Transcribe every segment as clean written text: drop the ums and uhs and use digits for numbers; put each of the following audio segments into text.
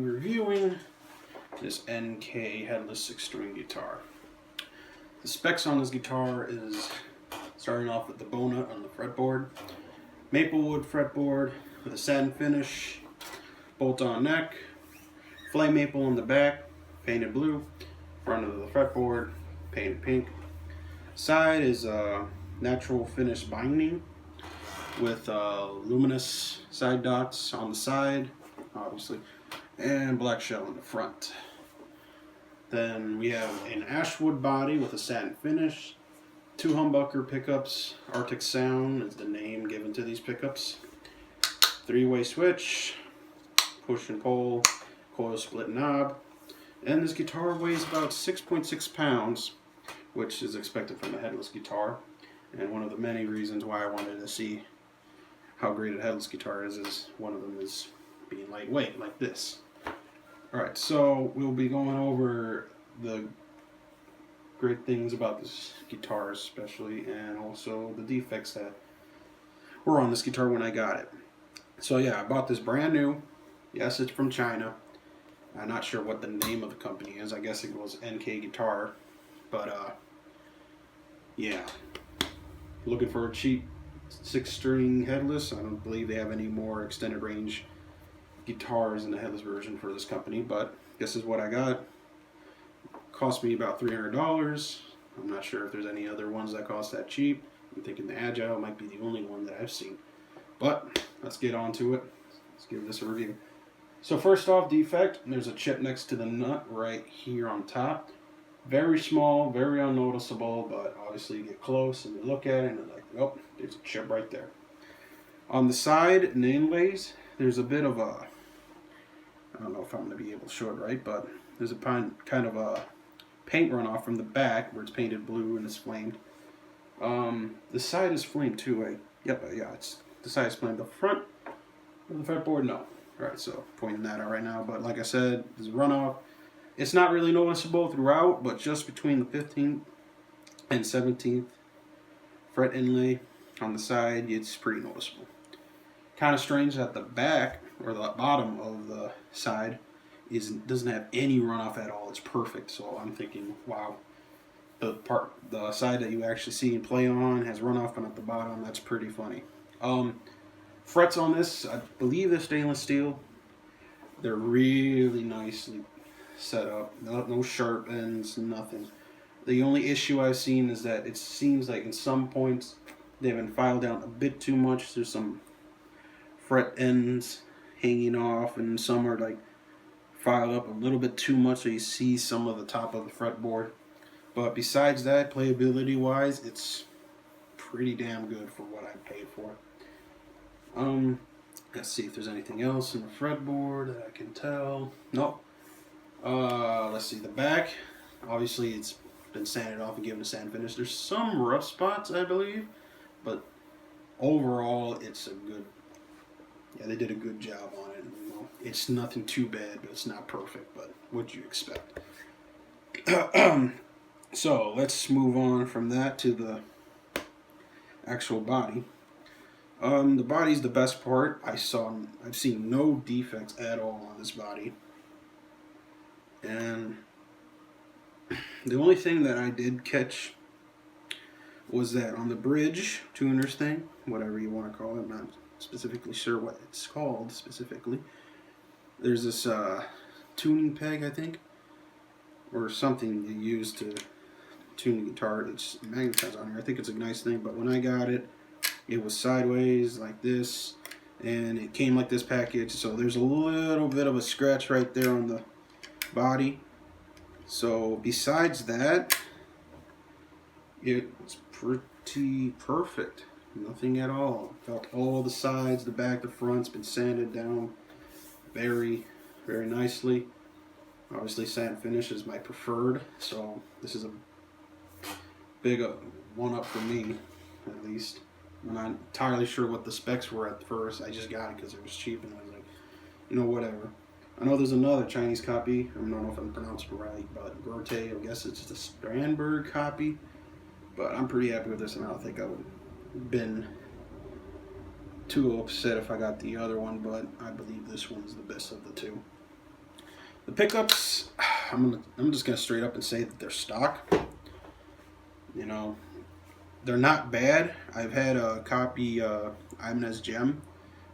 reviewing this NK headless 6-string guitar. The specs on this guitar is starting off with the bow nut on the fretboard, maplewood fretboard with a satin finish, bolt-on neck, flame maple on the back, painted blue, front of the fretboard, painted pink. Side is a natural finish binding with luminous side dots on the side, obviously, and black shell in the front. Then we have an ashwood body with a satin finish, 2 humbucker pickups. Arctic Sound is the name given to these pickups. 3-way switch, push and pull, coil split knob. And this guitar weighs about 6.6 pounds, which is expected from a headless guitar. And one of the many reasons why I wanted to see how great a headless guitar is one of them is being lightweight, like this. Alright, so we'll be going over the great things about this guitar especially, and also the defects that were on this guitar when I got it. So yeah, I bought this brand new. Yes, it's from China. I'm not sure what the name of the company is. I guess it was NK Guitar. But yeah, looking for a cheap 6-string headless. I don't believe they have any more extended range guitars in the headless version for this company, but this is what I got. Cost me about $300. I'm not sure if there's any other ones that cost that cheap. I'm thinking the Agile might be the only one that I've seen. But let's get on to it. Let's give this a review. So first off, defect. There's a chip next to the nut right here on top. Very small, very unnoticeable, but obviously you get close and you look at it and you're like, oh, there's a chip right there. On the side and inlays, there's a bit of a, I don't know if I'm going to be able to show it right, but there's a kind of a paint runoff from the back where it's painted blue and it's flamed. The side is flamed too. Yeah, the side is flamed. The front of the fretboard, no. Alright, so pointing that out right now, but like I said, there's a runoff. It's not really noticeable throughout, but just between the 15th and 17th fret inlay on the side, it's pretty noticeable. Kind of strange that the back, or the bottom of the side, doesn't have any runoff at all. It's perfect. So I'm thinking, wow, the side that you actually see and play on has runoff, and at the bottom, that's pretty funny. Frets on this, I believe they're stainless steel. They're really nicely set up. No sharp ends, nothing. The only issue I've seen is that it seems like in some points they've been filed down a bit too much. There's some fret ends hanging off, and some are like filed up a little bit too much, so you see some of the top of the fretboard. But besides that, playability wise, it's pretty damn good for what I paid for. Let's see if there's anything else in the fretboard that I can tell. Nope. Let's see, the back, obviously it's been sanded off and given a sand finish. There's some rough spots, I believe, but overall it's a good, yeah, they did a good job on it. You know, it's nothing too bad, but it's not perfect, but what'd you expect? So let's move on from that to the actual body. The body's the best part. I've seen no defects at all on this body. And the only thing that I did catch was that on the bridge tuners thing, whatever you want to call it, I'm not specifically sure what it's called specifically. There's this tuning peg, I think, or something you use to tune the guitar. It's magnetized on here. I think it's a nice thing, but when I got it, it was sideways like this, and it came like this package, so there's a little bit of a scratch right there on the body. So besides that, it's pretty perfect. Nothing at all. Felt all the sides, the back, the front's been sanded down very, very nicely. Obviously satin finish is my preferred, so this is a big one up for me, at least. I'm not entirely sure what the specs were at first. I just got it because it was cheap, and I was like, you know, whatever. I know there's another Chinese copy. I don't know if I'm pronouncing it right, but Gorte, I guess it's the Strandberg copy. But I'm pretty happy with this, and I don't think I would have been too upset if I got the other one, but I believe this one's the best of the two. pickups, I'm just gonna straight up and say that they're stock. You know, they're not bad. I've had a copy Ibanez Gem,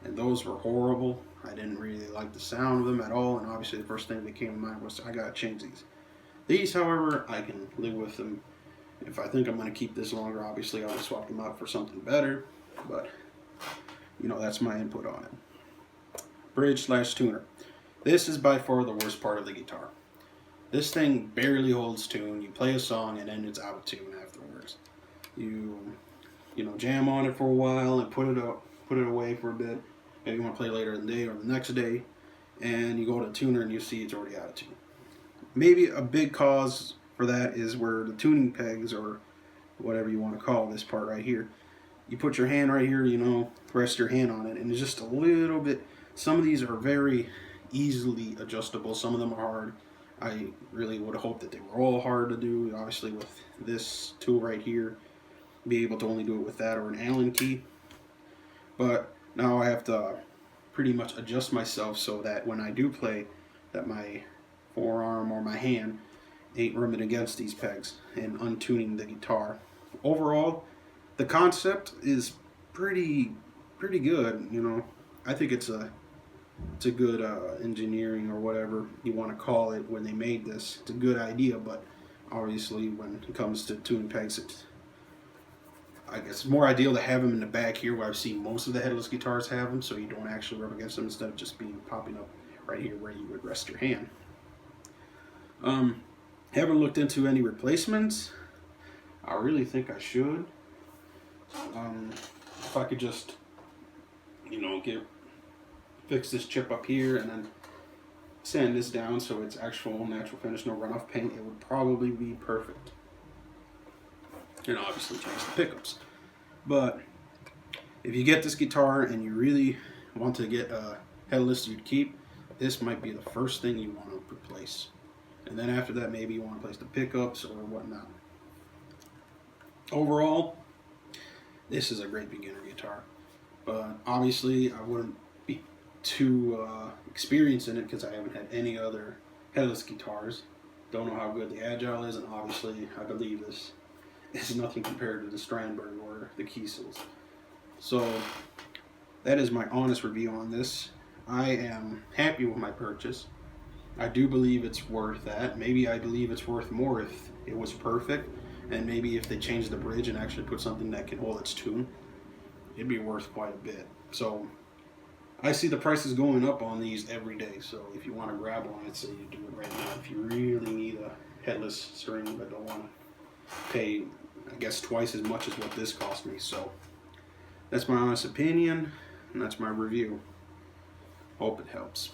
and those were horrible. I didn't really like the sound of them at all, and obviously the first thing that came to mind was I gotta change these. These, however, I can live with them. If I think I'm gonna keep this longer, obviously I'll swap them out for something better, but you know, that's my input on it. Bridge/tuner. This is by far the worst part of the guitar. This thing barely holds tune. You play a song and then it's out of tune afterwards. You know, jam on it for a while and put it away for a bit. Maybe you want to play later in the day or the next day, and you go to the tuner and you see it's already out of tune. Maybe a big cause for that is where the tuning pegs, or whatever you want to call this part right here, you put your hand right here, you know, rest your hand on it, and it's just a little bit. Some of these are very easily adjustable. Some of them are hard. I really would have hoped that they were all hard to do. Obviously, with this tool right here, be able to only do it with that or an Allen key. But now I have to pretty much adjust myself so that when I do play, that my forearm or my hand ain't rubbing against these pegs and untuning the guitar. Overall, the concept is pretty good. You know, I think it's a good engineering, or whatever you want to call it, when they made this. It's a good idea, but obviously when it comes to tuning pegs, it's, I guess, more ideal to have them in the back here, where I've seen most of the headless guitars have them, so you don't actually rub against them, instead of just popping up right here where you would rest your hand. Haven't looked into any replacements. I really think I should. If I could just, you know, fix this chip up here and then sand this down so it's actual natural finish, no runoff paint, it would probably be perfect. And obviously change the pickups. But if you get this guitar and you really want to get a headless you'd keep, this might be the first thing you want to replace. And then after that, maybe you want to replace the pickups or whatnot. Overall, this is a great beginner guitar. But obviously I wouldn't be too experienced in it because I haven't had any other headless guitars. Don't know how good the Agile is, and obviously I believe this is nothing compared to the Strandberg or the Kiesels. So that is my honest review on this. I am happy with my purchase. I do believe it's worth that. Maybe I believe it's worth more if it was perfect, and maybe if they changed the bridge and actually put something that can hold its tune, it'd be worth quite a bit. So I see the prices going up on these every day, so if you want to grab one, I'd say you do it right now. If you really need a headless string but don't want to pay, I guess, twice as much as what this cost me. So that's my honest opinion, and that's my review. Hope it helps.